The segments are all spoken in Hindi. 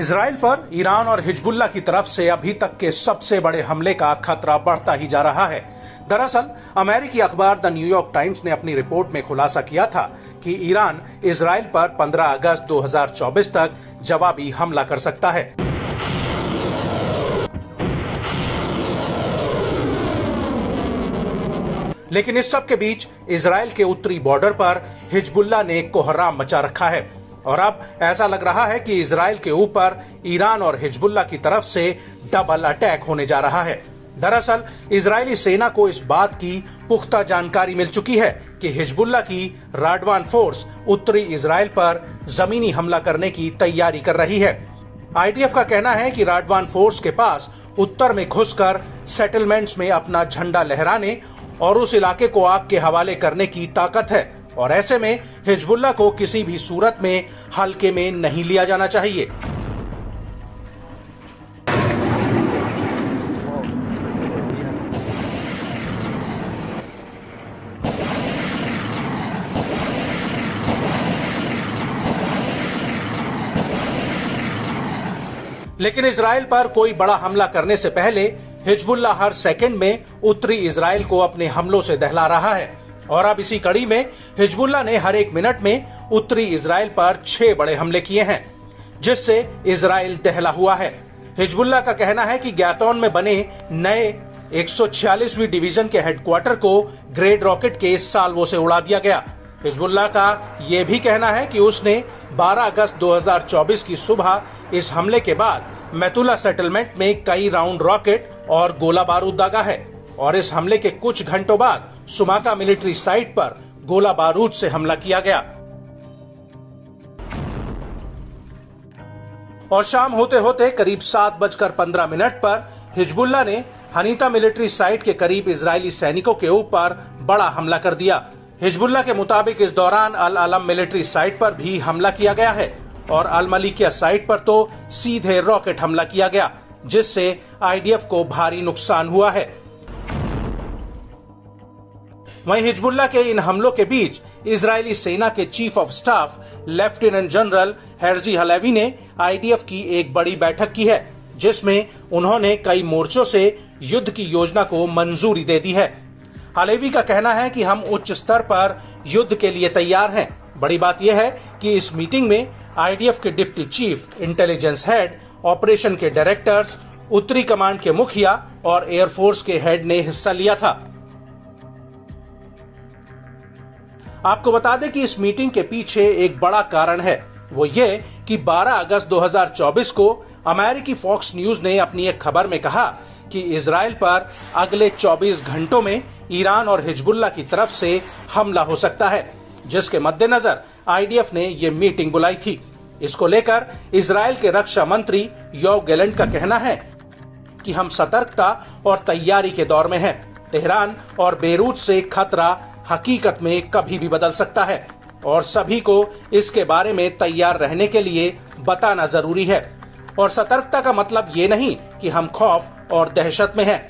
इजराइल पर ईरान और हिजबुल्लाह की तरफ से अभी तक के सबसे बड़े हमले का खतरा बढ़ता ही जा रहा है। दरअसल अमेरिकी अखबार द न्यूयॉर्क टाइम्स ने अपनी रिपोर्ट में खुलासा किया था कि ईरान इजराइल पर 15 अगस्त 2024 तक जवाबी हमला कर सकता है। लेकिन इस सब के बीच इजराइल के उत्तरी बॉर्डर पर हिजबुल्लाह ने कोहराम मचा रखा है और अब ऐसा लग रहा है कि इजराइल के ऊपर ईरान और हिजबुल्लाह की तरफ से डबल अटैक होने जा रहा है। दरअसल इजरायली सेना को इस बात की पुख्ता जानकारी मिल चुकी है कि हिजबुल्लाह की राडवान फोर्स उत्तरी इजराइल पर जमीनी हमला करने की तैयारी कर रही है। आईडीएफ का कहना है कि राडवान फोर्स के पास उत्तर में घुसकर सेटलमेंट्स में अपना झंडा लहराने और उस इलाके को आग के हवाले करने की ताकत है और ऐसे में हिजबुल्लाह को किसी भी सूरत में हल्के में नहीं लिया जाना चाहिए। लेकिन इजराइल पर कोई बड़ा हमला करने से पहले हिजबुल्लाह हर सेकंड में उत्तरी इजराइल को अपने हमलों से दहला रहा है और अब इसी कड़ी में हिजबुल्लाह ने हर एक मिनट में उत्तरी इजराइल पर 6 बड़े हमले किए हैं, जिससे इजराइल दहला हुआ है। हिजबुल्लाह का कहना है कि गैतौन में बने नए 146वीं डिवीजन के हेडक्वार्टर को ग्रेड रॉकेट के साल्वो से उड़ा दिया गया। हिजबुल्लाह का यह भी कहना है कि उसने 12 अगस्त 2024 की सुबह इस हमले के बाद मैतुला सेटलमेंट में कई राउंड रॉकेट और गोला बारूद दागा है और इस हमले के कुछ घंटों बाद सुमाका मिलिट्री साइट पर गोला बारूद से हमला किया गया। और शाम होते होते करीब 7:15 पर हिजबुल्लाह ने हनीता मिलिट्री साइट के करीब इजरायली सैनिकों के ऊपर बड़ा हमला कर दिया। हिजबुल्लाह के मुताबिक इस दौरान अल अलम मिलिट्री साइट पर भी हमला किया गया है और अल मलिकिया साइट पर तो सीधे रॉकेट हमला किया गया, जिससे आईडीएफ को भारी नुकसान हुआ है। वहीं हिजबुल्लाह के इन हमलों के बीच इजरायली सेना के chief of staff lieutenant general Herzi Halevi ने आईडीएफ की एक बड़ी बैठक की है, जिसमें उन्होंने कई मोर्चों से युद्ध की योजना को मंजूरी दे दी है। हलेवी का कहना है कि हम उच्च स्तर पर युद्ध के लिए तैयार हैं। बड़ी बात यह है कि इस मीटिंग में आईडीएफ के deputy chief, intelligence head, operation के डायरेक्टर्स, उत्तरी कमांड के मुखिया और एयरफोर्स के हेड ने हिस्सा लिया था। आपको बता दें कि इस मीटिंग के पीछे एक बड़ा कारण है, वो ये कि 12 अगस्त 2024 को अमेरिकी फॉक्स न्यूज ने अपनी एक खबर में कहा कि इजराइल पर अगले 24 घंटों में ईरान और हिजबुल्लाह की तरफ से हमला हो सकता है, जिसके मद्देनजर आईडीएफ ने ये मीटिंग बुलाई थी। इसको लेकर इजराइल के रक्षा मंत्री योव गैलेंट का कहना है कि हम सतर्कता और तैयारी के दौर में हैं। तेहरान और बेरूत से खतरा हकीकत में कभी भी बदल सकता है और सभी को इसके बारे में तैयार रहने के लिए बताना जरूरी है। और सतर्कता का मतलब ये नहीं कि हम खौफ और दहशत में हैं।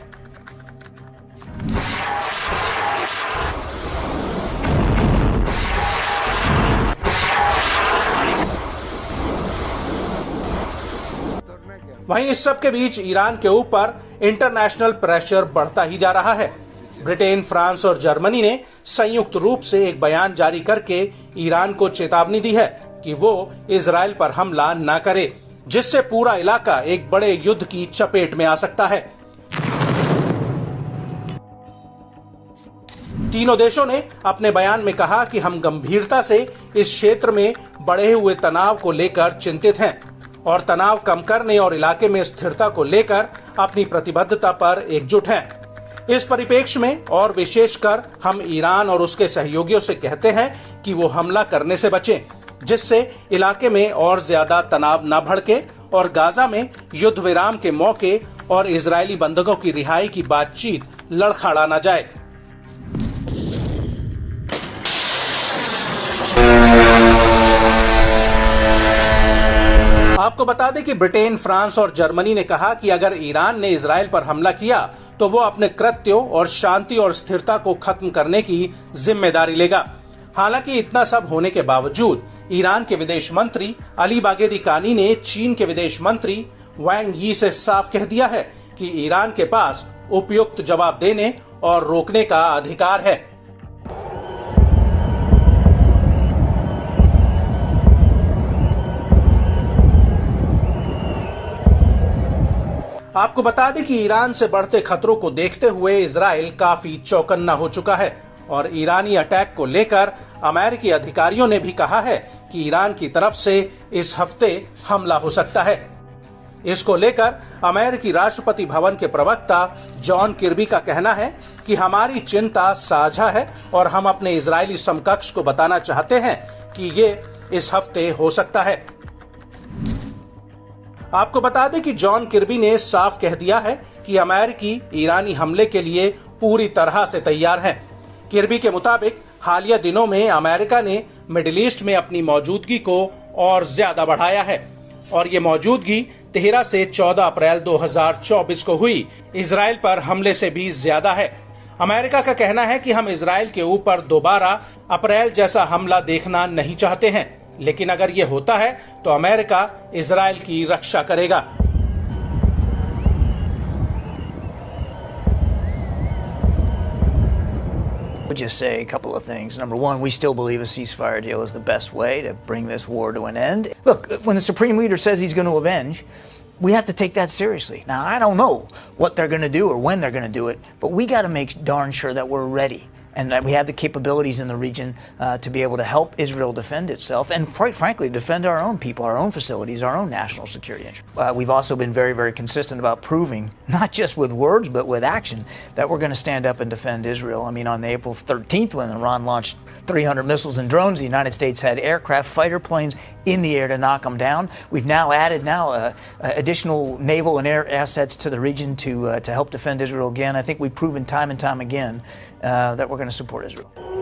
वहीं इस सब के बीच ईरान के ऊपर इंटरनेशनल प्रेशर बढ़ता ही जा रहा है। ब्रिटेन, फ्रांस और जर्मनी ने संयुक्त रूप से एक बयान जारी करके ईरान को चेतावनी दी है कि वो इजराइल पर हमला न करे, जिससे पूरा इलाका एक बड़े युद्ध की चपेट में आ सकता है। तीनों देशों ने अपने बयान में कहा कि हम गंभीरता से इस क्षेत्र में बढ़े हुए तनाव को लेकर चिंतित हैं और तनाव कम करने और इलाके में स्थिरता को लेकर अपनी प्रतिबद्धता पर एकजुट हैं। इस परिप्रेक्ष्य में और विशेषकर हम ईरान और उसके सहयोगियों से कहते हैं कि वो हमला करने से बचें, जिससे इलाके में और ज्यादा तनाव न भड़के और गाजा में युद्ध विराम के मौके और इजरायली बंधकों की रिहाई की बातचीत लड़खड़ा न जाए। आपको बता दें कि ब्रिटेन, फ्रांस और जर्मनी ने कहा कि अगर ईरान ने इजराइल पर हमला किया तो वो अपने कृत्यों और शांति और स्थिरता को खत्म करने की जिम्मेदारी लेगा। हालांकि इतना सब होने के बावजूद ईरान के विदेश मंत्री अली बागेरी कानी ने चीन के विदेश मंत्री वांग यी से साफ कह दिया है कि ईरान के पास उपयुक्त जवाब देने और रोकने का अधिकार है। आपको बता दें कि ईरान से बढ़ते खतरों को देखते हुए इजराइल काफी चौकन्ना हो चुका है और ईरानी अटैक को लेकर अमेरिकी अधिकारियों ने भी कहा है कि ईरान की तरफ से इस हफ्ते हमला हो सकता है। इसको लेकर अमेरिकी राष्ट्रपति भवन के प्रवक्ता जॉन किर्बी का कहना है कि हमारी चिंता साझा है और हम अपने इजरायली समकक्ष को बताना चाहते हैं कि ये इस हफ्ते हो सकता है। आपको बता दें कि जॉन किर्बी ने साफ कह दिया है कि अमेरिकी ईरानी हमले के लिए पूरी तरह से तैयार हैं। किर्बी के मुताबिक हालिया दिनों में अमेरिका ने मिडिल ईस्ट में अपनी मौजूदगी को और ज्यादा बढ़ाया है और ये मौजूदगी 13 से 14 अप्रैल 2024 को हुई इजराइल पर हमले से भी ज्यादा है। अमेरिका का कहना है कि हम इजराइल के ऊपर दोबारा अप्रैल जैसा हमला देखना नहीं चाहते हैं, लेकिन अगर ये होता है तो अमेरिका इजराइल की रक्षा करेगा। Just say a couple of things. Number one, we still believe a ceasefire deal is the best way to bring this war to an end. Look, when the Supreme Leader says he's going to avenge, we have to take that seriously. Now, I don't know what they're going to do or when they're going to do it, but we got to make darn sure that we're ready and that we have the capabilities in the region to be able to help Israel defend itself and, quite frankly, defend our own people, our own facilities, our own national security interests. We've also been very, very consistent about proving, not just with words, but with action, that we're going to stand up and defend Israel. I mean, on April 13th, when Iran launched 300 missiles and drones, the United States had aircraft fighter planes in the air to knock them down. We've now added additional naval and air assets to the region to help defend Israel again. I think we've proven time and time again that we're going to support Israel.